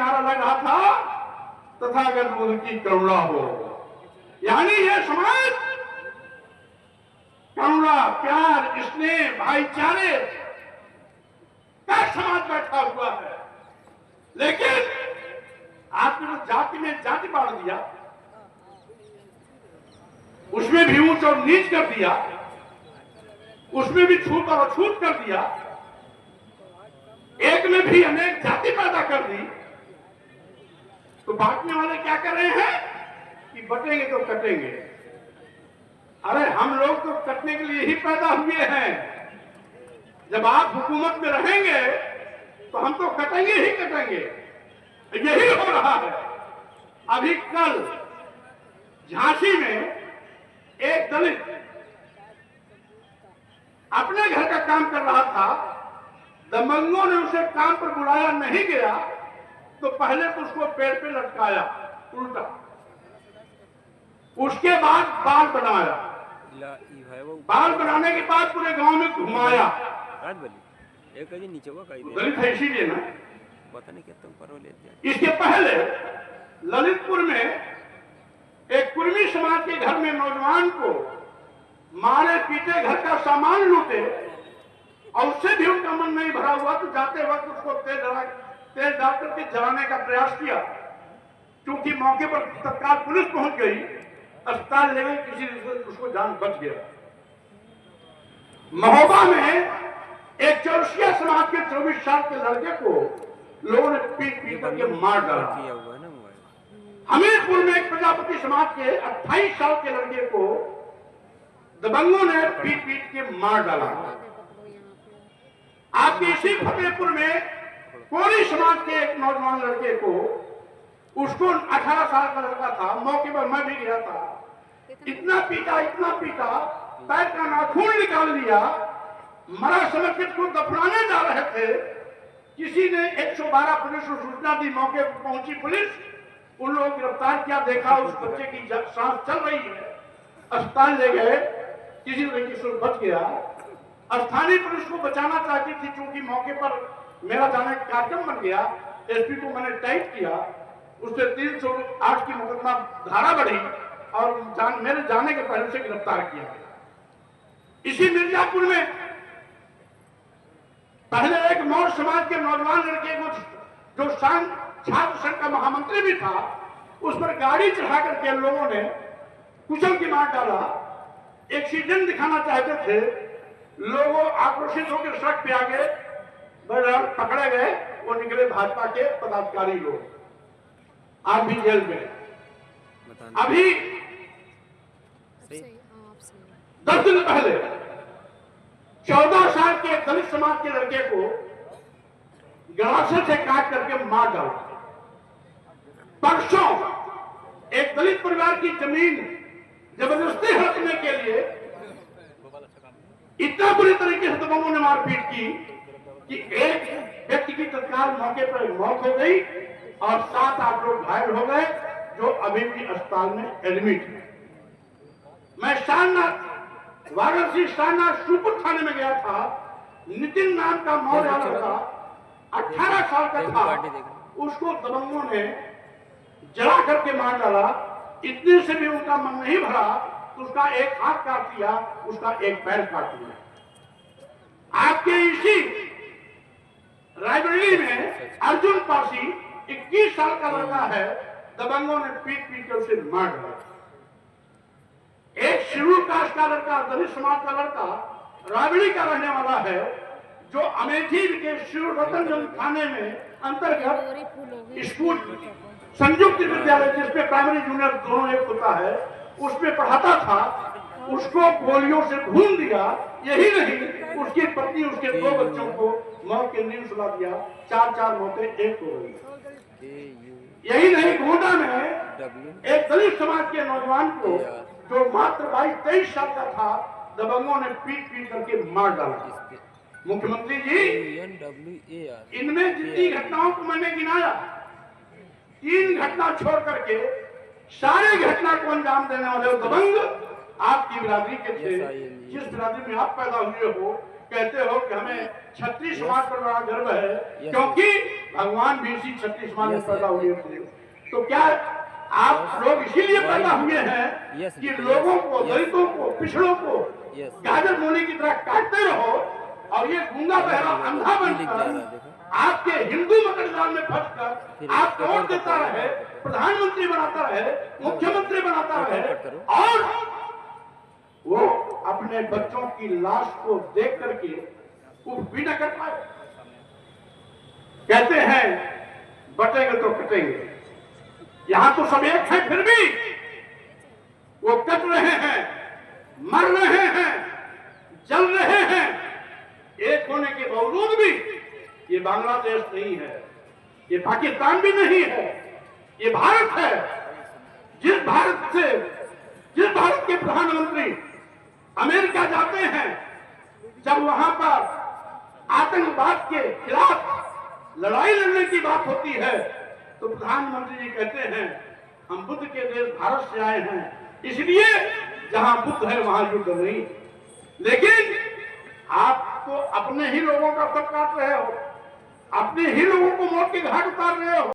नारा लग रहा था, तथागत बुद्ध की करुणा हो। यानी यह समाज करुणा, प्यार, स्नेह, भाईचारे का समाज बैठा हुआ है। लेकिन आपने तो जाति में जाति बांट दिया, उसमें भी ऊंच और नीच कर दिया, उसमें भी छूत और अछूत कर दिया, एक में भी अनेक जाति पैदा कर दी। तो बांटने वाले क्या कर रहे हैं कि बटेंगे तो कटेंगे। अरे हम लोग तो कटने के लिए ही पैदा हुए हैं। जब आप हुकूमत में रहेंगे तो हम तो कटेंगे ही कटेंगे। यही हो रहा है। अभी कल झांसी में एक दलित अपने घर का काम कर रहा था, दबंगों ने उसे काम पर बुलाया, नहीं गया तो पहले तो उसको पेड़ पे लटकाया उल्टा, उसके बाद बाल बनाया, बाल बनाने के बाद पूरे गांव में घुमाया। दलित है इसीलिए ना, पता नहीं क्या। इसके पहले ललितपुर में एक कुर्मी समाज के घर में नौजवान को मारे पीटे, घर का सामान लूटे, और उससे भी उनका मन नहीं भरा हुआ तो जाते वक्त उसको तेल डाल करके जलाने का प्रयास किया। क्योंकि मौके पर तत्काल पुलिस पहुंच गई, अस्पताल ले गई, किसी उसको जान बच गया। महोबा में एक चौरसिया समाज के 24 साल के लड़के को लोगों ने पीट पीट करके मार डाला। हमीरपुर में एक प्रजापति समाज के 28 साल के लड़के को दबंगों ने पीट पीट के मार डाला। आपके इसी फतेहपुर में कोरी समाज के एक नौजवान लड़के को, उसको 18 साल का लड़का था, मौके पर मैं भी गया था, इतना पीटा, पैर का नाखून निकाल लिया, मरा समझ के उसको दफनाने जा रहे थे। किसी ने 112 पुलिस को सूचना दी, मौके पर पहुंची पुलिस, उन लोगों को गिरफ्तार किया, देखा उस बच्चे की सांस चल रही है, अस्पताल ले गए, किसी लड़की से बच गया। स्थानीय पुलिस को बचाना चाहती थी, क्योंकि मौके पर मेरा जाने का कार्यक्रम बन गया, एसपी को मैंने टाइप किया, उससे 308 की मुकदमा धारा बढ़ी और मेरे जाने के पहले से गिरफ्तार किया गया। इसी मिर्जापुर में पहले एक मौर्य समाज के नौजवान लड़के को, जो छात्र संघ का महामंत्री भी था, उस पर गाड़ी चढ़ा करके लोगों ने कुचल के मार डाला। एक्सीडेंट दिखाना चाहते थे, लोगों आक्रोशित होकर सड़क पे आ गए, पकड़े गए, वो निकले भाजपा के पदाधिकारी लोग, आज भी जेल में। अभी 10 दिन पहले 14 साल के दलित समाज के लड़के को गलासे से काट करके मार डाला। परसों एक दलित परिवार की जमीन जबरदस्ती हड़पने के लिए इतना बुरी तरीके से दबंगों ने मारपीट की कि एक व्यक्ति की तत्काल मौके पर मौत हो गई और 7-8 लोग घायल हो गए, जो अभी भी अस्पताल में एडमिट है। मैं सारनाथ, वाराणसी सारनाथ सुपुर थाने में गया था। नितिन नाम का मौर्य लड़का 18 साल का था, उसको दबंगों ने जला करके मार डाला। इतने से भी उनका मन नहीं भरा तो उसका एक हाथ काट दिया, उसका एक पैर काट दिया। आपके इसी रायबरेली में अर्जुन पासी 21 साल का लड़का है, दबंगों ने पीट पीट कर उसे मार डाला। एक शेड्यूल कास्ट का लड़का, दलित समाज का लड़का, रायबरेली का रहने वाला है, जो अमेठी के शेड्यूल रतनगंज थाने में अंतर्गत स्कूल संयुक्त विद्यालय, जिसमें प्राइमरी जूनियर दोनों एक होता है, उसमें पढ़ाता था, उसको गोलियों से भून दिया। यही नहीं, उसकी पत्नी, उसके 2 बच्चों को मौत के नींद सुला दिया। 4 मौतें एक हो गई। यही नहीं, गोंडा में एक दलित समाज के नौजवान को, जो मात्र 22-23 साल का था, दबंगों ने पीट पीट करके मार डाला। मुख्यमंत्री जी, इनमें जितनी घटनाओं को मैंने गिनाया, 3 घटना छोड़ करके सारे घटना को अंजाम देने वाले दबंग आपकी बिरादरी के थे। जिस बिरादरी में आप पैदा हुए हो, कहते हो कि हमें क्षत्रिय समाज पर बड़ा गर्व है, क्योंकि भगवान भी इसी क्षत्रिय समाज में पैदा हुए थे। तो क्या आप लोग इसीलिए पैदा हुए हैं कि लोगों को, दलितों को, पिछड़ों को गाजर मूली की तरह काटते रहो, और ये गूंगा बहरा अंधा बनकर आपके हिंदू मकड़जाल में फंसकर आपको वोट देता रहे, प्रधानमंत्री बनाता रहे, मुख्यमंत्री बनाता रहे, और वो अपने बच्चों की लाश को देख करके उफ भी न कर पाए। कहते हैं बटेंगे तो कटेंगे, यहां तो सब एक है, फिर भी वो कट रहे हैं, मर रहे हैं, जल रहे हैं। एक होने के बावजूद भी ये बांग्लादेश नहीं है, ये पाकिस्तान भी नहीं है, ये भारत है। जिस भारत के प्रधानमंत्री अमेरिका जाते हैं, जब वहां पर आतंकवाद के खिलाफ लड़ाई लड़ने की बात होती है, तो प्रधानमंत्री जी कहते हैं हम बुद्ध के देश भारत से आए हैं, इसलिए जहां बुद्ध है वहां युद्ध नहीं। लेकिन आप तो अपने ही लोगों का सब काट रहे हो, अपने ही लोगों को मौत के घाट उतार रहे हो।